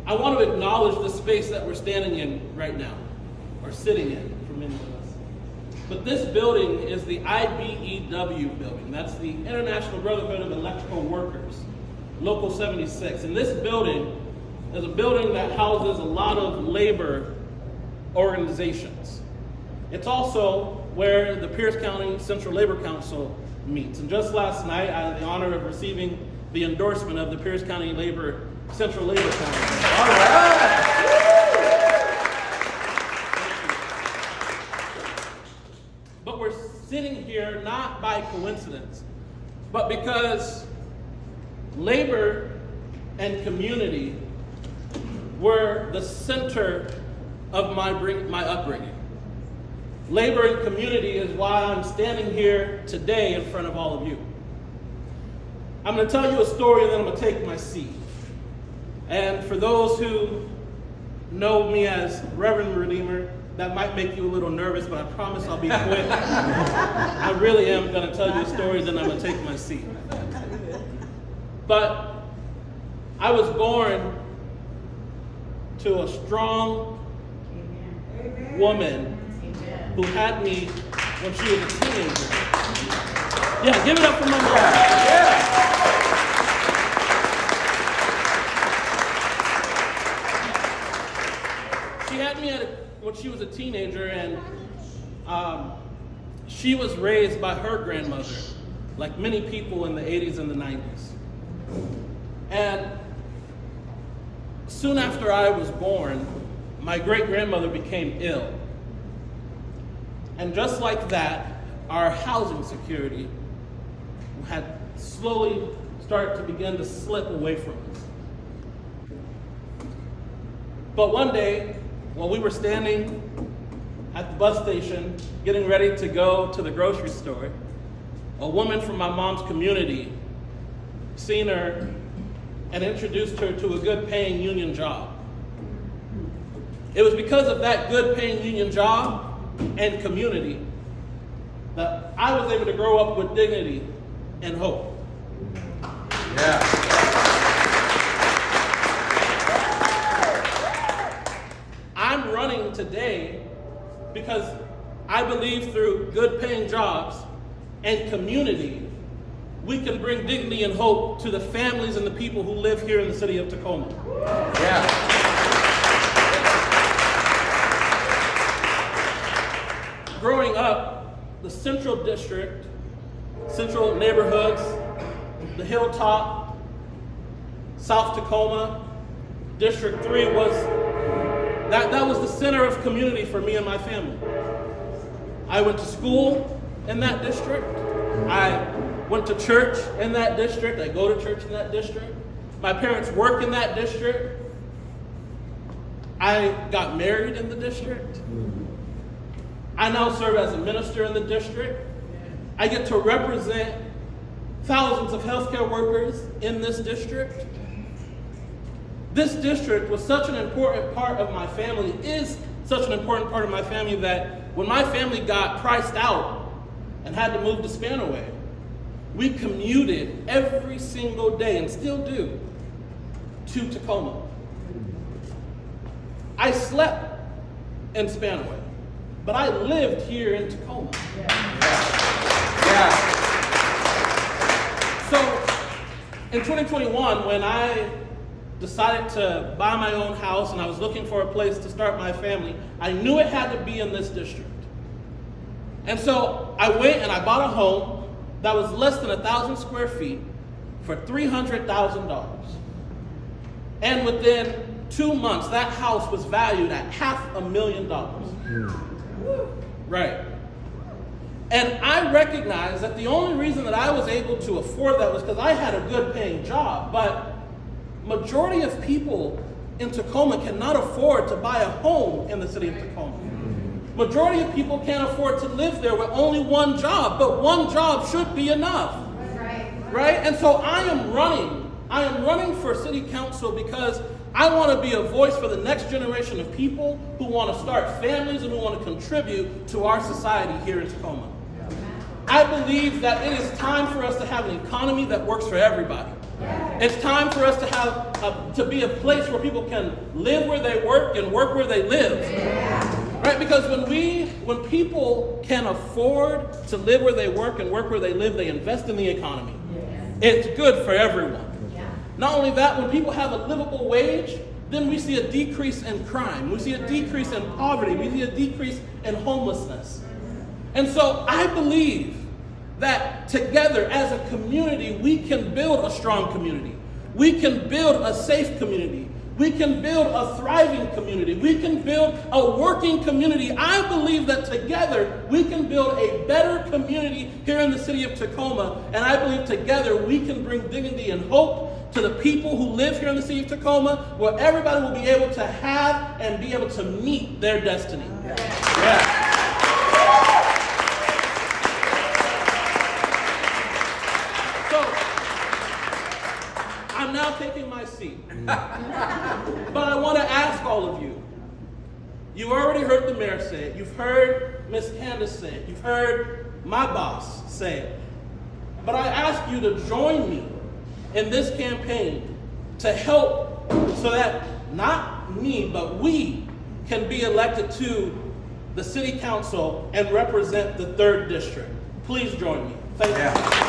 I want to acknowledge the space that we're standing in right now, or sitting in for many of us. But this building is the IBEW building. That's the International Brotherhood of Electrical Workers, Local 76. And this building is a building that houses a lot of labor organizations. It's also where the Pierce County Central Labor Council meets. And just last night, I had the honor of receiving the endorsement of the Pierce County Central Labor Council. All right. But we're sitting here not by coincidence, but because labor and community were the center of my upbringing. Labor and community is why I'm standing here today in front of all of you. I'm going to tell you a story and then I'm going to take my seat. And for those who know me as Reverend Redeemer, that might make you a little nervous, but I promise I'll be quick. I really am going to tell you a story, then I'm going to take my seat. But I was born to a strong woman who had me when she was a teenager. Yeah, give it up for my mom. Yeah. She had me when she was a teenager, and she was raised by her grandmother, like many people in the 80s and the 90s. And soon after I was born, my great-grandmother became ill. And just like that, our housing security had slowly started to begin to slip away from us. But one day, while we were standing at the bus station, getting ready to go to the grocery store, a woman from my mom's community seen her and introduced her to a good-paying union job. It was because of that good-paying union job and community that I was able to grow up with dignity and hope. Yeah. I'm running today because I believe through good-paying jobs and community, we can bring dignity and hope to the families and the people who live here in the city of Tacoma. Yeah. Growing up, the Central District, Central neighborhoods, the Hilltop, South Tacoma, District 3 was the center of community for me and my family. I went to school in that district. I went to church in that district. I go to church in that district. My parents work in that district. I got married in the district. I now serve as a minister in the district. I get to represent thousands of healthcare workers in this district. This district was such an important part of my family, is such an important part of my family, that when my family got priced out and had to move to Spanaway, we commuted every single day, and still do, to Tacoma. I slept in Spanaway, but I lived here in Tacoma. Yeah. So in 2021, when I decided to buy my own house and I was looking for a place to start my family, I knew it had to be in this district. And so I went and I bought a home that was less than 1,000 square feet for $300,000. And within 2 months, that house was valued at $500,000. Right. And I recognized that the only reason that I was able to afford that was because I had a good paying job. But majority of people in Tacoma cannot afford to buy a home in the city of Tacoma. Majority of people can't afford to live there with only one job, but one job should be enough. Right? And so I am running for city council because I want to be a voice for the next generation of people who want to start families and who want to contribute to our society here in Tacoma. I believe that it is time for us to have an economy that works for everybody. It's time for us to have to be a place where people can live where they work and work where they live. Right? Because when people can afford to live where they work and work where they live, they invest in the economy. It's good for everyone. Not only that, when people have a livable wage, then we see a decrease in crime. We see a decrease in poverty. We see a decrease in homelessness. And so I believe that together as a community, we can build a strong community. We can build a safe community. We can build a thriving community. We can build a working community. I believe that together we can build a better community here in the city of Tacoma. And I believe together we can bring dignity and hope to the people who live here in the city of Tacoma, where everybody will be able to have and be able to meet their destiny. Yeah. I'm now taking my seat. But I want to ask all of you. You already heard the mayor say it. You've heard Miss Candace say it. You've heard my boss say it. But I ask you to join me in this campaign to help so that not me, but we can be elected to the city council and represent the 3rd district. Please join me. Thank you.